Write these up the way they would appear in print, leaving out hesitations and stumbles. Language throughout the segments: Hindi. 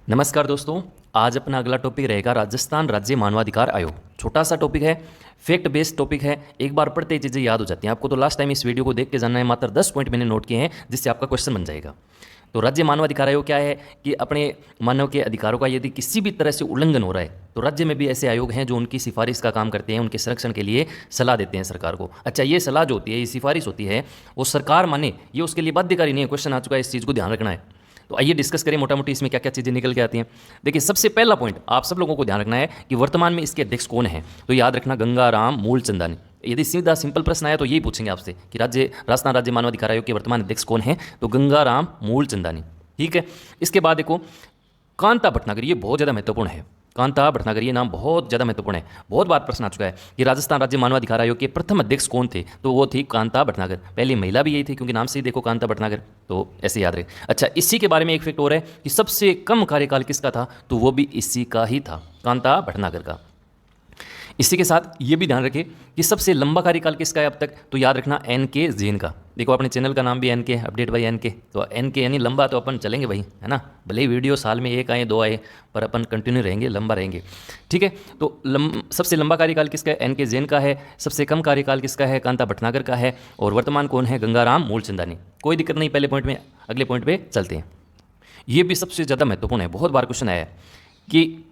नमस्कार दोस्तों। आज अपना अगला टॉपिक रहेगा राजस्थान राज्य मानवाधिकार आयोग। छोटा सा टॉपिक है, फैक्ट बेस्ड टॉपिक है, एक बार पढ़ते ही चीज़ें याद हो जाती हैं आपको। तो लास्ट टाइम इस वीडियो को देख के जानना है, मात्र 10 पॉइंट मैंने नोट किए हैं जिससे आपका क्वेश्चन बन जाएगा। तो राज्य मानवाधिकार आयोग क्या है कि अपने मानव के अधिकारों का यदि किसी भी तरह से उल्लंघन हो रहा है तो राज्य में भी ऐसे आयोग हैं जो उनकी सिफारिश का काम करते हैं, उनके संरक्षण के लिए सलाह देते हैं सरकार को। अच्छा, ये सलाह जो होती है, ये सिफारिश होती है, वो सरकार माने ये उसके लिए बाध्यकारी नहीं है। क्वेश्चन आ चुका है, इस चीज़ को ध्यान रखना है। तो आइए डिस्कस करें मोटा मोटी इसमें क्या क्या चीज़ें निकल के आती हैं। देखिए, सबसे पहला पॉइंट आप सब लोगों को ध्यान रखना है कि वर्तमान में इसके अध्यक्ष कौन है। तो याद रखना, गंगाराम मूलचंदानी। यदि सीधा सिंपल प्रश्न आया तो यही पूछेंगे आपसे कि राजस्थान राज्य मानवाधिकार आयोग के वर्तमान अध्यक्ष कौन है, तो गंगाराम मूलचंदानी। ठीक है। इसके बाद देखो, कांता भटनागर, ये बहुत ज़्यादा महत्वपूर्ण है। कांता भटनागर, ये नाम बहुत ज़्यादा महत्वपूर्ण है। बहुत बार प्रश्न आ चुका है कि राजस्थान राज्य मानवाधिकार आयोग के प्रथम अध्यक्ष कौन थे, तो वो थी कांता भटनागर। पहली महिला भी यही थी, क्योंकि नाम से ही देखो कांता भटनागर, तो ऐसे याद रहे। अच्छा, इसी के बारे में एक फैक्ट और है कि सबसे कम कार्यकाल किसका था, तो वो भी इसी का ही था, कांता भटनागर का। इसी के साथ ये भी ध्यान रखें कि सबसे लंबा कार्यकाल किसका है अब तक, तो याद रखना एन के जैन का। देखो, अपने चैनल का नाम भी एन के, अपडेट बाई एन के। तो एन के यानी लंबा, तो अपन चलेंगे भाई, है ना। भले ही वीडियो साल में एक आए दो आए, पर अपन कंटिन्यू रहेंगे, लंबा रहेंगे। ठीक है। तो सबसे लंबा कार्यकाल किसका है, एन के जैन का है। सबसे कम कार्यकाल किसका है, कांता भटनागर का है। और वर्तमान कौन है, गंगाराम मूलचंदानी। कोई दिक्कत नहीं, पहले पॉइंट में, अगले पॉइंट पे चलते हैं। ये भी सबसे ज़्यादा महत्वपूर्ण है, बहुत बार क्वेश्चन आया है कि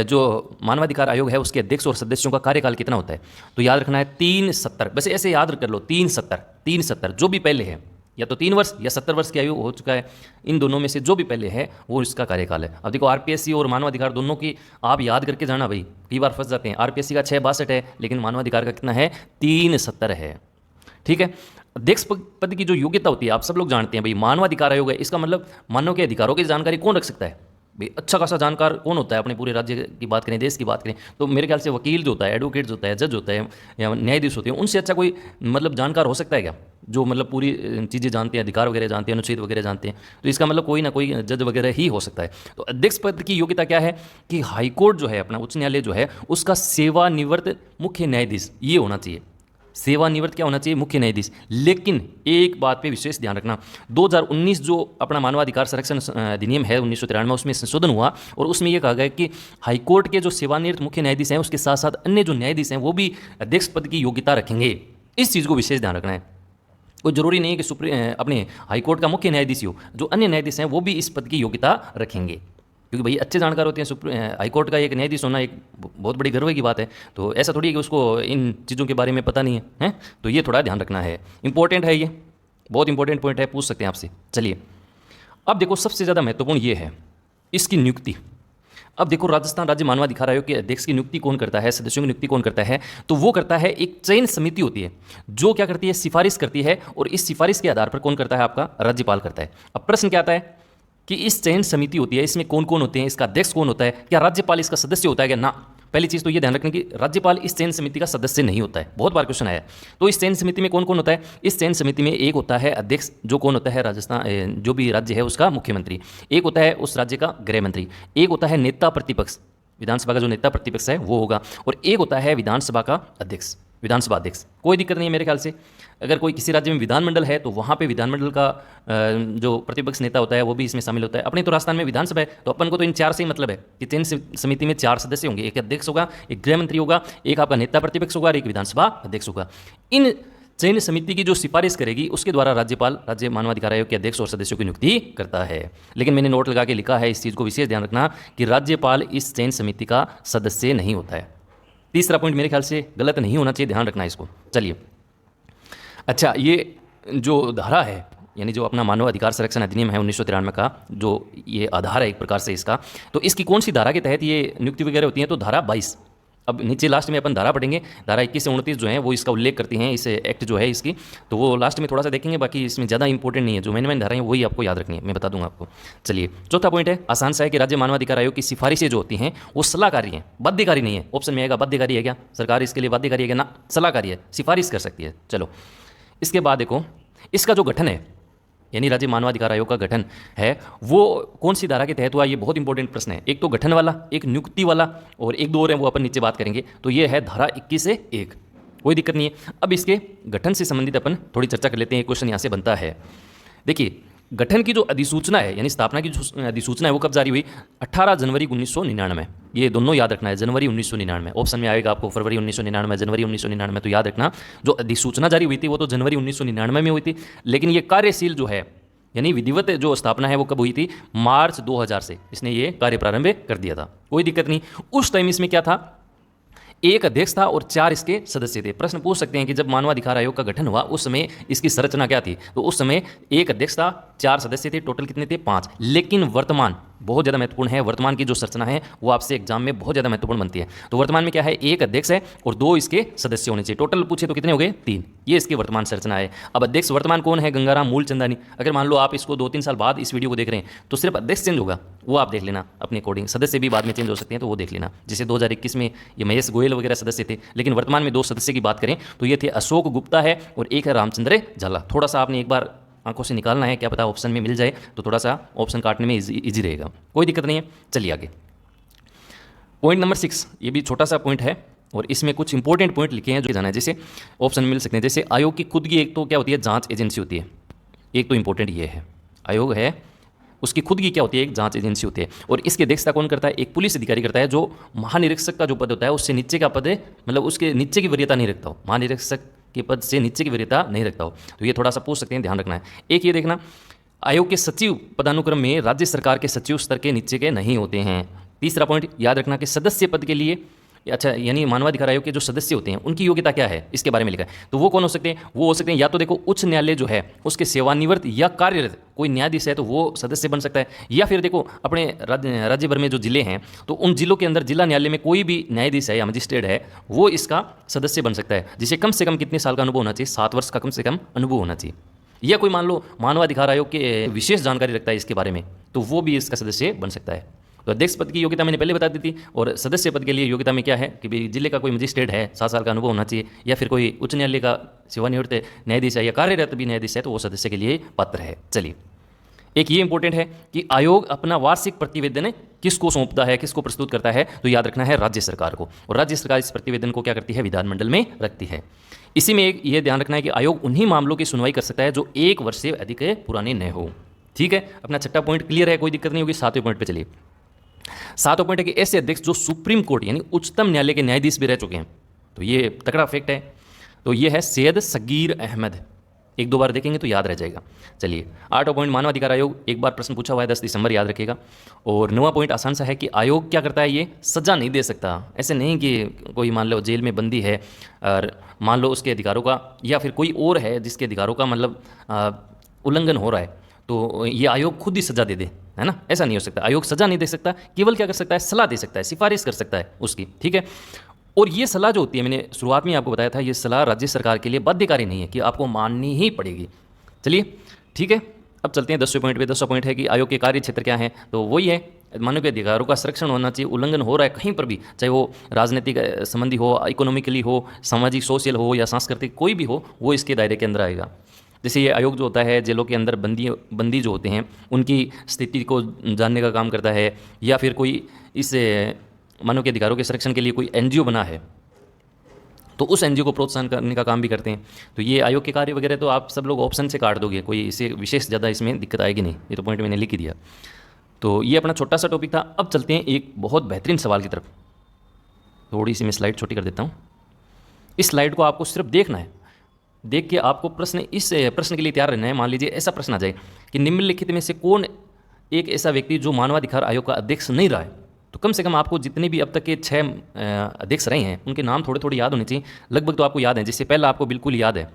जो मानवाधिकार आयोग है उसके अध्यक्ष और सदस्यों का कार्यकाल कितना होता है। तो याद रखना है 370। वैसे ऐसे याद कर लो, 370 जो भी पहले है, या तो 3 वर्ष या 70 वर्ष की आयु हो चुका है, इन दोनों में से जो भी पहले है वो इसका कार्यकाल है। अब देखो, आरपीएससी और मानवाधिकार दोनों की आप याद करके जाना भाई, कई बार फंस जाते हैं। आरपीएससी का 662 है, लेकिन मानवाधिकार का कितना है, 370 है। ठीक है। अध्यक्ष पद की जो योग्यता होती है आप सब लोग जानते हैं भाई, मानवाधिकार आयोग है, इसका मतलब मानव के अधिकारों की जानकारी कौन रख सकता है भाई। अच्छा खासा जानकार कौन होता है, अपने पूरे राज्य की बात करें, देश की बात करें, तो मेरे ख्याल से वकील जो होता है, एडवोकेट जो होता है, जज होता है, या न्यायाधीश होते हैं, उनसे अच्छा कोई मतलब जानकार हो सकता है क्या, जो मतलब पूरी चीज़ें जानते हैं, अधिकार वगैरह जानते हैं, अनुच्छेद वगैरह जानते हैं। तो इसका मतलब कोई ना कोई जज वगैरह ही हो सकता है। तो अध्यक्ष पद की योग्यता क्या है कि हाईकोर्ट जो है, अपना उच्च न्यायालय जो है, उसका सेवानिवृत्त मुख्य न्यायाधीश ये होना चाहिए। सेवानिवृत्त क्या होना चाहिए, मुख्य न्यायाधीश। लेकिन एक बात पे विशेष ध्यान रखना, 2019 जो अपना मानवाधिकार संरक्षण अधिनियम है 1993 में, उसमें संशोधन हुआ और उसमें यह कहा गया कि हाईकोर्ट के जो सेवानिवृत्त मुख्य न्यायाधीश हैं उसके साथ साथ अन्य जो न्यायाधीश हैं वो भी अध्यक्ष पद की योग्यता रखेंगे। इस चीज़ को विशेष ध्यान रखना है। कोई जरूरी नहीं है कि अपने हाईकोर्ट का मुख्य न्यायाधीश ही हो, जो अन्य न्यायाधीश हैं वो भी इस पद की योग्यता रखेंगे, क्योंकि भाई अच्छे जानकार होते हैं। हाईकोर्ट का एक न्यायाधीश होना एक बहुत बड़ी गर्व की बात है। तो ऐसा थोड़ी है कि उसको इन चीज़ों के बारे में पता नहीं है, तो ये थोड़ा ध्यान रखना है। इंपॉर्टेंट है, ये बहुत इंपॉर्टेंट पॉइंट है, पूछ सकते हैं आपसे। चलिए, अब देखो, सबसे ज़्यादा महत्वपूर्ण ये है इसकी नियुक्ति। अब देखो, राजस्थान राज्य मानवाधिकार आयोग के अध्यक्ष की नियुक्ति कौन करता है, सदस्यों की नियुक्ति कौन करता है, तो वो करता है एक चयन समिति होती है, जो क्या करती है, सिफारिश करती है। और इस सिफारिश के आधार पर कौन करता है, आपका राज्यपाल करता है। अब प्रश्न क्या आता है कि इस चयन समिति होती है, इसमें कौन कौन होते हैं, इसका अध्यक्ष कौन होता है, क्या राज्यपाल इसका सदस्य होता है क्या, ना। पहली चीज़ तो ये ध्यान रखने की, राज्यपाल इस चयन समिति का सदस्य नहीं होता है। बहुत बार क्वेश्चन आया है। तो इस चयन समिति में कौन कौन होता है, इस चयन समिति में एक होता है अध्यक्ष, जो कौन होता है, राजस्थान जो भी राज्य है उसका मुख्यमंत्री। एक होता है उस राज्य का गृह मंत्री। एक होता है नेता प्रतिपक्ष, विधानसभा का जो नेता प्रतिपक्ष है वो होगा। और एक होता है विधानसभा का अध्यक्ष, विधानसभा अध्यक्ष। कोई दिक्कत नहीं है मेरे ख्याल से। अगर कोई किसी राज्य में विधानमंडल है तो वहाँ पे विधानमंडल का जो प्रतिपक्ष नेता होता है वो भी इसमें शामिल होता है। अपने तो राजस्थान में विधानसभा है, तो अपन को तो इन 4 से ही मतलब है कि चयन समिति में 4 सदस्य होंगे। एक अध्यक्ष होगा, एक गृह मंत्री होगा, एक आपका नेता प्रतिपक्ष होगा और एक विधानसभा अध्यक्ष होगा। इन चयन समिति की जो सिफारिश करेगी उसके द्वारा राज्यपाल राज्य मानवाधिकार आयोग के अध्यक्ष और सदस्यों की नियुक्ति करता है। लेकिन मैंने नोट लगा के लिखा है, इस चीज़ को विशेष ध्यान रखना कि राज्यपाल इस चयन समिति का सदस्य नहीं होता है। तीसरा पॉइंट मेरे ख्याल से गलत नहीं होना चाहिए, ध्यान रखना इसको। चलिए, अच्छा, ये जो धारा है, यानी जो अपना मानव अधिकार संरक्षण अधिनियम है 1993 का, जो ये आधार है एक प्रकार से इसका, तो इसकी कौन सी धारा के तहत ये नियुक्ति वगैरह होती है, तो धारा 22। अब नीचे लास्ट में अपन धारा पढ़ेंगे, धारा 21 से 29 जो है वो इसका उल्लेख करती हैं, इस एक्ट जो है इसकी, तो वो लास्ट में थोड़ा सा देखेंगे। बाकी इसमें ज़्यादा इंपॉर्टेंट नहीं है, जो मेन धाराएं वही आपको याद रखनी है, मैं बता दूंगा आपको। चलिए, चौथा पॉइंट है, आसान सा है कि राज्य मानवाधिकार आयोग की सिफारिशें जो होती हैं वो सलाहकारी हैं, बाध्यकारी नहीं है। ऑप्शन में आएगा बाध्यकारी है क्या, सरकार इसके लिए बाध्यकारी है क्या, ना, सलाहकारी है, सिफारिश कर सकती है। चलो, इसके बाद देखो, इसका जो गठन है, यानी राज्य मानवाधिकार आयोग का गठन है, वो कौन सी धारा के तहत हुआ, ये बहुत इंपॉर्टेंट प्रश्न है। एक तो गठन वाला, एक नियुक्ति वाला, और एक दो और है वो अपन नीचे बात करेंगे। तो ये है धारा 21 से 1, कोई दिक्कत नहीं है। अब इसके गठन से संबंधित अपन थोड़ी चर्चा कर लेते हैं। क्वेश्चन यहाँ से बनता है, देखिए, गठन की जो अधिसूचना है यानी स्थापना की जो अधिसूचना है वो कब जारी हुई? 18 जनवरी 1999। ये दोनों याद रखना है, जनवरी 1999। ऑप्शन में आएगा आपको फरवरी 1999, जनवरी 1999, तो याद रखना जो अधिसूचना जारी हुई थी वो तो जनवरी 1999 में हुई थी, लेकिन ये कार्यशील जो है यानी विधिवत जो स्थापना है वो कब हुई थी? मार्च 2000 से इसने ये कार्य प्रारंभ कर दिया था। कोई दिक्कत नहीं। उस टाइम इसमें क्या था? एक अध्यक्ष था और 4 इसके सदस्य थे। प्रश्न पूछ सकते हैं कि जब मानवाधिकार आयोग का गठन हुआ उस समय इसकी संरचना क्या थी? तो उस समय एक अध्यक्ष था, 4 सदस्य थे, टोटल कितने थे? 5। लेकिन वर्तमान बहुत ज़्यादा महत्वपूर्ण है, वर्तमान की जो संरचना है वो आपसे एग्जाम में बहुत ज़्यादा महत्वपूर्ण बनती है। तो वर्तमान में क्या है? एक अध्यक्ष है और 2 इसके सदस्य होने चाहिए। टोटल पूछे तो कितने हो गए? 3। ये इसकी वर्तमान संरचना है। अब अध्यक्ष वर्तमान कौन है? गंगाराम मूलचंदानी। अगर मान लो आप इसको 2-3 साल बाद इस वीडियो को देख रहे हैं तो सिर्फ अध्यक्ष चेंज होगा, वो आप देख लेना अपने अकॉर्डिंग। सदस्य भी बाद में चेंज हो सकते हैं तो वो देख लेना। जैसे 2021 में ये महेश गोयल वगैरह सदस्य थे, लेकिन वर्तमान में 2 सदस्य की बात करें तो ये थे अशोक गुप्ता है और एक है रामचंद्र झाला। थोड़ा सा आपने एक बार आंखों से निकालना है, क्या पता ऑप्शन में मिल जाए तो थोड़ा सा ऑप्शन काटने में इजी रहेगा। कोई दिक्कत नहीं है। चलिए आगे। पॉइंट नंबर 6, ये भी छोटा सा पॉइंट है और इसमें कुछ इंपॉर्टेंट पॉइंट लिखे हैं जो जाना है। जैसे ऑप्शन मिल सकते हैं, जैसे आयोग की खुद की एक तो क्या होती है? जांच एजेंसी होती है। एक तो इंपॉर्टेंट ये है, आयोग है उसकी खुद की क्या होती है? एक जांच एजेंसी होती है। और इसकी अध्यक्षता कौन करता है? एक पुलिस अधिकारी करता है, जो महानिरीक्षक का जो पद होता है उससे नीचे का पद है, मतलब उसके नीचे की वरीयता नहीं रखता हो, महानिरीक्षक के पद से नीचे की वरीयता नहीं रखता हो। तो ये थोड़ा सा पूछ सकते हैं, ध्यान रखना है। एक ये देखना, आयोग के सचिव पदानुक्रम में राज्य सरकार के सचिव स्तर के नीचे के नहीं होते हैं। तीसरा पॉइंट याद रखना कि सदस्य पद के लिए, अच्छा यानी मानवाधिकार आयोग के जो सदस्य होते हैं उनकी योग्यता क्या है इसके बारे में लिखा है। तो वो कौन हो सकते हैं? वो हो सकते हैं या तो देखो उच्च न्यायालय जो है उसके सेवानिवृत्त या कार्यरत कोई न्यायाधीश है तो वो सदस्य बन सकता है, या फिर देखो अपने राज्य भर में जो जिले हैं तो उन जिलों के अंदर जिला न्यायालय में कोई भी न्यायाधीश है या मजिस्ट्रेट है वो इसका सदस्य बन सकता है, जिसे कम से कम कितने साल का अनुभव होना चाहिए? 7 वर्ष का कम से कम अनुभव होना चाहिए। या कोई मान लो मानवाधिकार आयोग के विशेष जानकारी रखता है इसके बारे में तो वो भी इसका सदस्य बन सकता है। तो अध्यक्ष पद की योग्यता मैंने पहले बता दी थी, और सदस्य पद के लिए योग्यता में क्या है कि भाई जिले का कोई मजिस्ट्रेट है, 7 साल का अनुभव होना चाहिए, या फिर कोई उच्च न्यायालय का सेवानिवृत्त न्यायाधीश है या कार्यरत भी न्यायाधीश है तो वो सदस्य के लिए पात्र है। चलिए, एक ये इंपॉर्टेंट है कि आयोग अपना वार्षिक प्रतिवेदन किसको सौंपता है, किसको प्रस्तुत करता है? तो याद रखना है राज्य सरकार को, और राज्य सरकार इस प्रतिवेदन को क्या करती है? विधानमंडल में रखती है। इसी में एक ये ध्यान रखना है कि आयोग उन्हीं मामलों की सुनवाई कर सकता है जो 1 वर्ष से अधिक पुराने न हो। ठीक है, अपना 6वां पॉइंट क्लियर है, कोई दिक्कत नहीं होगी। 7वें पॉइंट पे चलिए। 7वां पॉइंट है कि ऐसे अध्यक्ष जो सुप्रीम कोर्ट यानी उच्चतम न्यायालय के न्यायाधीश भी रह चुके हैं, तो ये तगड़ा फैक्ट है। तो ये है सैयद सगीर अहमद। 1-2 बार देखेंगे तो याद रह जाएगा। चलिए, 8वां पॉइंट, मानवाधिकार आयोग, एक बार प्रश्न पूछा हुआ है, 10 दिसंबर, याद रखेगा। और 9वां पॉइंट आसान सा है कि आयोग क्या करता है? ये सज़ा नहीं दे सकता। ऐसे नहीं कि कोई मान लो जेल में बंदी है और मान लो उसके अधिकारों का या फिर कोई और है जिसके अधिकारों का मतलब उल्लंघन हो रहा है तो ये आयोग खुद ही सज़ा दे दे, है ना? ऐसा नहीं हो सकता। आयोग सज़ा नहीं दे सकता, केवल क्या कर सकता है? सलाह दे सकता है, सिफारिश कर सकता है उसकी। ठीक है, और ये सलाह जो होती है, मैंने शुरुआत में आपको बताया था, ये सलाह राज्य सरकार के लिए बाध्यकारी नहीं है कि आपको माननी ही पड़ेगी। चलिए ठीक है, अब चलते हैं 10वें पॉइंट पे। 10वां पॉइंट है कि आयोग के कार्य क्षेत्र क्या है? तो वही है, मानव के अधिकारों का संरक्षण होना चाहिए। उल्लंघन हो रहा है कहीं पर भी, चाहे वो राजनीतिक संबंधी हो, इकोनॉमिकली हो, सामाजिक सोशल हो या सांस्कृतिक, कोई भी हो, वो इसके दायरे के अंदर आएगा। जैसे ये आयोग जो होता है जेलों के अंदर बंदी जो होते हैं उनकी स्थिति को जानने का काम करता है, या फिर कोई इस मानव के अधिकारों के संरक्षण के लिए कोई एनजीओ बना है तो उस एनजीओ को प्रोत्साहन करने का काम भी करते हैं। तो ये आयोग के कार्य वगैरह तो आप सब लोग ऑप्शन से काट दोगे, कोई इसे विशेष ज़्यादा इसमें दिक्कत आएगी नहीं, ये तो पॉइंट मैंने लिख ही दिया। तो ये अपना छोटा सा टॉपिक था। अब चलते हैं एक बहुत बेहतरीन सवाल की तरफ। थोड़ी सी मैं स्लाइड छोटी कर देता हूँ। इस स्लाइड को आपको सिर्फ देखना है, देख के आपको इस प्रश्न के लिए तैयार रहना है। मान लीजिए ऐसा प्रश्न आ जाए कि निम्नलिखित में से कौन एक ऐसा व्यक्ति जो मानवाधिकार आयोग का अध्यक्ष नहीं रहा है, तो कम से कम आपको जितने भी अब तक के 6 अध्यक्ष रहे हैं उनके नाम थोड़े थोड़े याद होने चाहिए। लगभग तो आपको याद है, जिससे पहला आपको बिल्कुल याद है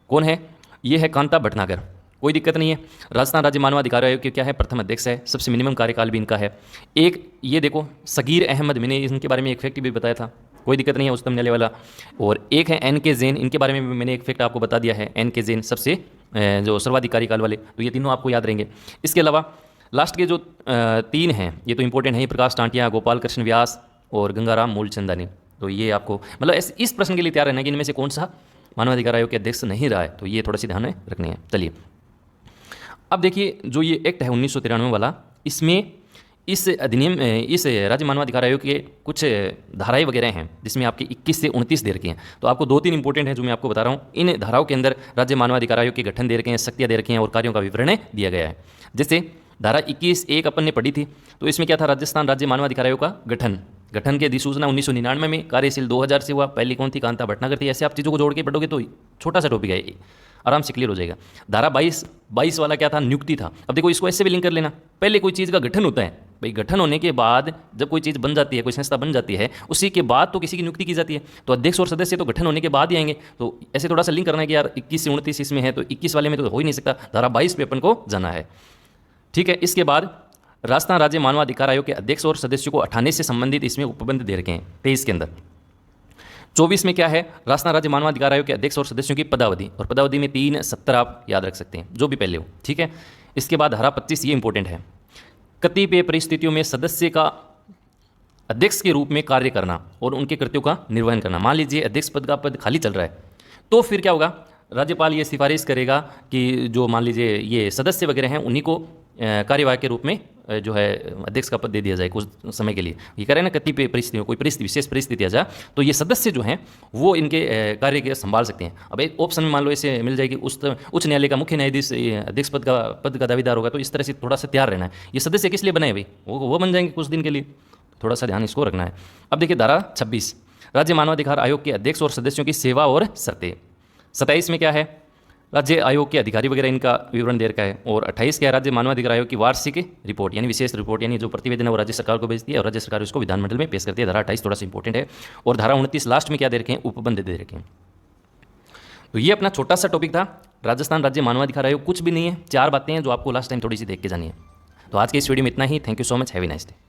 कौन है? ये है कांता भटनागर। कोई दिक्कत नहीं है। राजस्थान राज्य मानवाधिकार आयोग के क्या है? प्रथम अध्यक्ष है, सबसे मिनिमम कार्यकाल भी इनका है। एक ये देखो सगीर अहमद, मैंने इनके बारे में एक फैक्ट भी बताया था, कोई दिक्कत नहीं है, उच्चतम न्यायालय वाला। और एक है एन के जैन, इनके बारे में भी मैंने एक फैक्ट आपको बता दिया है, एन के जैन सबसे जो सर्वाधिक कार्यकाल वाले। तो ये तीनों आपको याद रहेंगे। इसके अलावा लास्ट के जो 3 हैं ये तो इंपॉर्टेंट है, प्रकाश टांटिया, गोपाल कृष्ण व्यास और गंगाराम मूलचंदानी। तो ये आपको मतलब इस प्रश्न के लिए तैयार रहना है कि इनमें से कौन सा मानवाधिकार आयोग के अध्यक्ष नहीं रहा है, तो ये थोड़ा सी ध्यान में रखनी है। चलिए अब देखिए, जो ये एक्ट है 1993 वाला, इसमें इस अधिनियम इस राज्य मानवाधिकार आयोग के कुछ धाराएं वगैरह हैं जिसमें आपके 21 से 29 दे रखे हैं। तो आपको 2-3 इंपॉर्टेंट हैं जो मैं आपको बता रहा हूँ। इन धाराओं के अंदर राज्य मानवाधिकार आयोग के गठन दे रखे हैं, शक्तियाँ दे रखी हैं और कार्यों का विवरण दिया गया है। जैसे धारा 21(1) अपन ने पढ़ी थी, तो इसमें क्या था, राजस्थान राज्य मानवाधिकार आयोग का गठन की अधिसूचना 1999 में, कार्यशील 2000 से हुआ। पहली कौन थी, कांता भटनागर थी। ऐसे आप चीज़ों को जोड़ के पढ़ोगे तो छोटा सा टॉपिक है, आराम से क्लियर हो जाएगा। धारा 22 वाला क्या था, नियुक्ति था। अब देखो इसको ऐसे भी लिंक कर लेना, पहले कोई चीज़ का गठन होता है भाई, गठन होने के बाद जब कोई चीज़ बन जाती है, कोई संस्था बन जाती है, उसी के बाद तो किसी की नियुक्ति की जाती है। तो अध्यक्ष और सदस्य तो गठन होने के बाद ही आएंगे। तो ऐसे थोड़ा सा लिंक करना है कि यार 21 से 29 इसमें है, तो 21 वाले में तो हो ही नहीं सकता, धारा 22 पे अपन को जाना है। ठीक है, इसके बाद राजस्थान राज्य मानवाधिकार आयोग के अध्यक्ष और सदस्यों को हटाने से संबंधित इसमें उपबंध दे रखे हैं 23 के अंदर। 24 में क्या है, राजस्थान राज्य मानवाधिकार आयोग के अध्यक्ष और सदस्यों की पदावधि, और पदावधि में 3 सत्र आप याद रख सकते हैं, जो भी पहले हो। ठीक है, इसके बाद धारा 25, ये इंपॉर्टेंट है, कतिपय परिस्थितियों में सदस्य का अध्यक्ष के रूप में कार्य करना और उनके कृत्यों का निर्वहन करना। मान लीजिए अध्यक्ष पद का पद खाली चल रहा है, तो फिर क्या होगा, राज्यपाल ये सिफारिश करेगा कि जो मान लीजिए ये सदस्य वगैरह हैं उन्हीं को कार्यवाही के रूप में जो है अध्यक्ष का पद दे दिया जाए कुछ समय के लिए। ये कह रहे हैं ना, कतिपय परिस्थितियों, कोई परिस्थिति, विशेष परिस्थिति आ जाए तो ये सदस्य जो हैं वो इनके कार्य के संभाल सकते हैं। अब एक ऑप्शन में मान लो ऐसे मिल जाएगी, उच्च न्यायालय का मुख्य न्यायाधीश अध्यक्ष पद का दावेदार होगा, तो इस तरह से थोड़ा सा तैयार रहना है। ये सदस्य किस लिए बनाए भाई, वो बन जाएंगे कुछ दिन के लिए, थोड़ा सा ध्यान इसको रखना है। अब देखिए धारा 26, राज्य मानवाधिकार आयोग के अध्यक्ष और सदस्यों की सेवा और शर्तें। 27 में क्या है, राज्य आयोग के अधिकारी वगैरह इनका विवरण दे रखा है। और 28 क्या है, राज्य मानवाधिकार आयोग की वार्षिक रिपोर्ट यानी विशेष रिपोर्ट, यानी जो प्रतिवेदन है वो राज्य सरकार को भेजती है और राज्य सरकार उसको विधानमंडल में पेश करती है। धारा 28 थोड़ा सा इंपॉर्टेंट है। और धारा 29 लास्ट में क्या दे रखे हैं, उपबंध दे रखे हैं। तो ये अपना छोटा सा टॉपिक था, राजस्थान राज्य मानवाधिकार आयोग। कुछ भी नहीं है, 4 बातें हैं जो आपको लास्ट टाइम थोड़ी सी देख के जानी है। तो आज के इस वीडियो में इतना ही। Thank you so much, have a nice day.